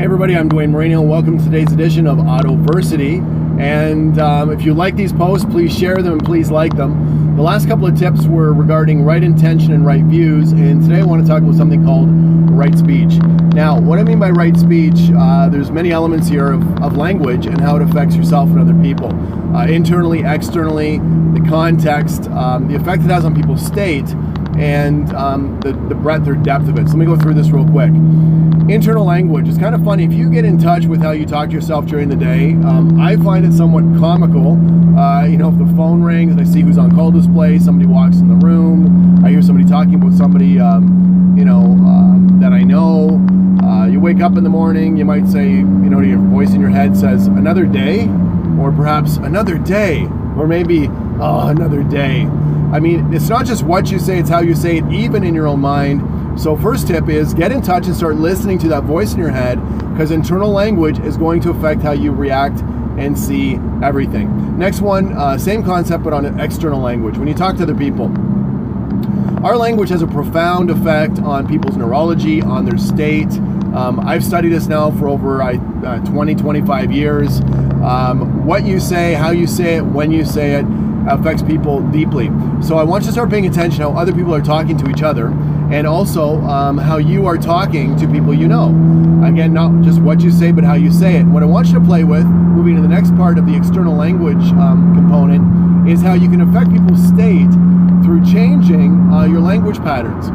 Hey everybody, I'm Dwayne Moreno and welcome to today's edition of Autoversity. And if you like these posts, please share them and please like them. The last couple of tips were regarding right intention and right views, and today I want to talk about something called right speech. Now, what I mean by right speech, there's many elements here of language and how it affects yourself and other people. Internally, externally, the context, the effect it has on people's state, and the breadth or depth of it. So let me go through this real quick. Internal language. It's kind of funny. If you get in touch with how you talk to yourself during the day, I find it somewhat comical. If the phone rings and I see who's on call display, somebody walks in the room, I hear somebody talking about somebody, that I know. You wake up in the morning, you might say, your voice in your head says, another day, or perhaps another day, or maybe, another day. I mean, it's not just what you say, it's how you say it, even in your own mind. So first tip is get in touch and start listening to that voice in your head, because internal language is going to affect how you react and see everything. Next one, same concept, but on external language. When you talk to other people, our language has a profound effect on people's neurology, on their state. I've studied this now for over 25 years. What you say, how you say it, when you say it, affects people deeply. So I want you to start paying attention to how other people are talking to each other, and also how you are talking to people you know. Again, not just what you say, but how you say it. What I want you to play with, moving to the next part of the external language component, is how you can affect people's state through changing your language patterns.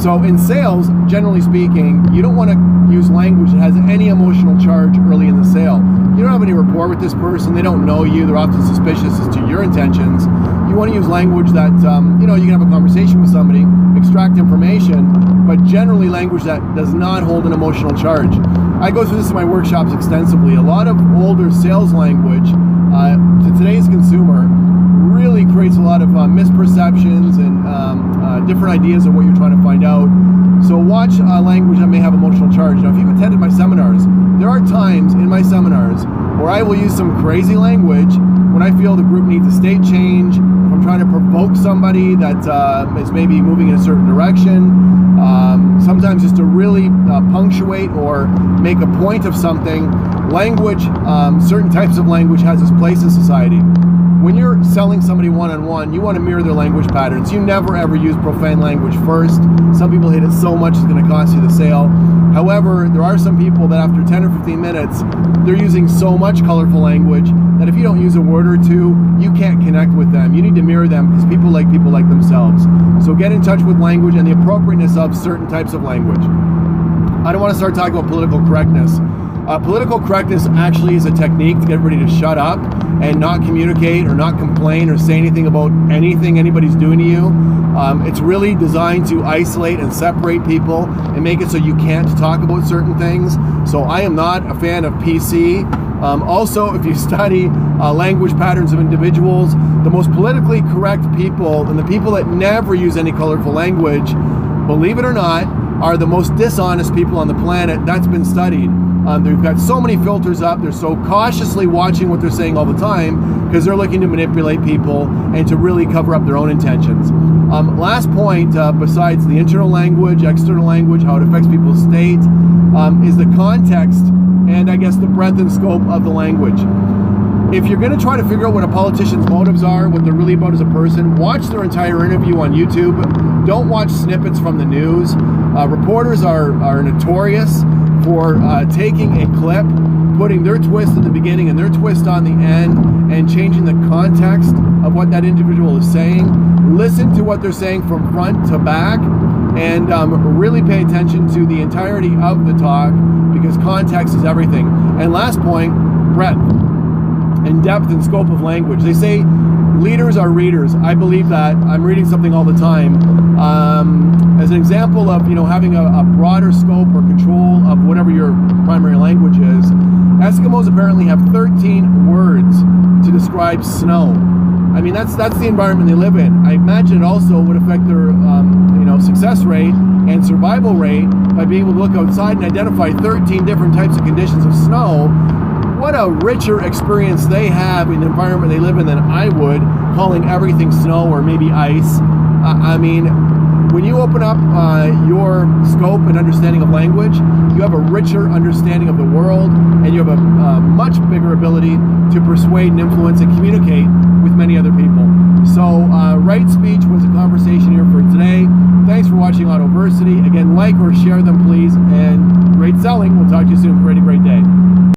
So in sales, generally speaking, you don't want to use language that has any emotional charge early in the sale. You don't have any rapport with this person, they don't know you, they're often suspicious as to your intentions. You want to use language that, you can have a conversation with somebody, extract information, but generally language that does not hold an emotional charge. I go through this in my workshops extensively. A lot of older sales language to today's consumer really creates a lot of misperceptions and different ideas of what you're trying to find out. So watch language that may have emotional charge. Now, if you've attended my seminars, there are times in my seminars where I will use some crazy language when I feel the group needs a state change, if I'm trying to provoke somebody that is maybe moving in a certain direction, sometimes just to really punctuate or make a point of something. Language, certain types of language has its place in society. When you're selling somebody one-on-one, you want to mirror their language patterns. You never ever use profane language first. Some people hate it so much it's going to cost you the sale. However, there are some people that after 10 or 15 minutes, they're using so much colorful language that if you don't use a word or two, you can't connect with them. You need to mirror them because people like themselves. So get in touch with language and the appropriateness of certain types of language. I don't want to start talking about political correctness. Political correctness actually is a technique to get everybody to shut up and not communicate or not complain or say anything about anything anybody's doing to you. It's really designed to isolate and separate people and make it so you can't talk about certain things. So I am not a fan of PC. Also, if you study language patterns of individuals, the most politically correct people and the people that never use any colorful language, believe it or not, are the most dishonest people on the planet. That's been studied. They've got so many filters up. They're so cautiously watching what they're saying all the time because they're looking to manipulate people and to really cover up their own intentions. Last point, besides the internal language, external language, how it affects people's state, is the context and I guess the breadth and scope of the language. If you're going to try to figure out what a politician's motives are, what they're really about as a person, watch their entire interview on YouTube. Don't watch snippets from the news. Reporters are notorious for taking a clip, putting their twist in the beginning and their twist on the end, and changing the context of what that individual is saying. Listen to what they're saying from front to back, and really pay attention to the entirety of the talk, because context is everything. And last point, breadth and depth and scope of language. They say leaders are readers. I believe that. I'm reading something all the time. As an example of having a broader scope or control of whatever your primary language is, Eskimos apparently have 13 words to describe snow. I mean, that's the environment they live in. I imagine it also would affect their success rate and survival rate by being able to look outside and identify 13 different types of conditions of snow. What a richer experience they have in the environment they live in than I would, calling everything snow or maybe ice. I mean, when you open up your scope and understanding of language, you have a richer understanding of the world, and you have a much bigger ability to persuade and influence and communicate with many other people. So Right Speech was a conversation here for today. Thanks for watching Autoversity. Again, like or share them, please, and great selling. We'll talk to you soon. Create a great day.